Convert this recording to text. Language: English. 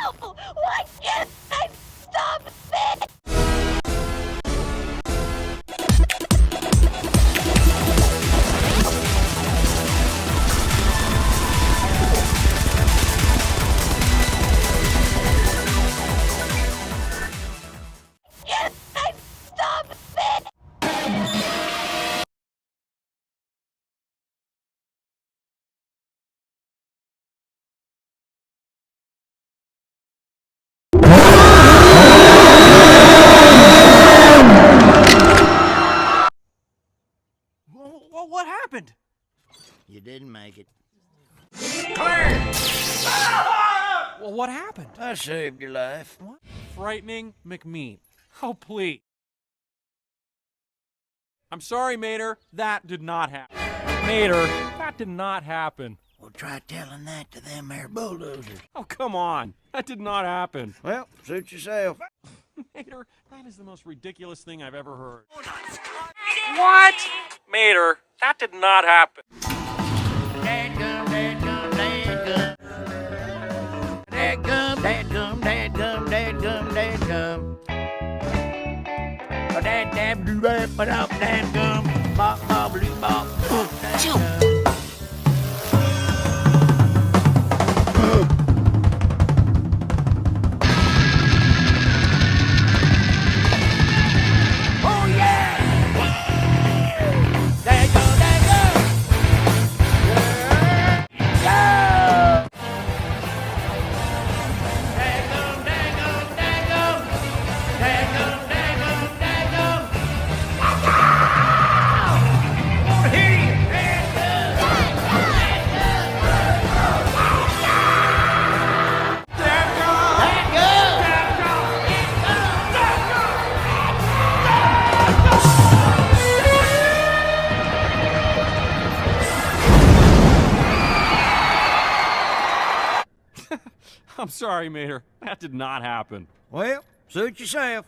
Why can't I stop this? Can't I stop this? Well, what happened? You didn't make it. Well, what happened? I saved your life. What? Frightening McMean. Oh, please. I'm sorry, Mater. That did not happen. Mater, that did not happen. Well, try telling that to them there bulldozers. Oh, come on. That did not happen. Well, suit yourself. Mater, that is the most ridiculous thing I've ever heard. What? Mater, that did not happen. Dadgum, dadgum, dadgum. Dadgum, dadgum, dadgum, dadgum, dadgum. Dad, dad, blue, red, but up, dadgum. Bop, bop, blue, bop, dadgum. I'm sorry, Mater. That did not happen. Well, suit yourself.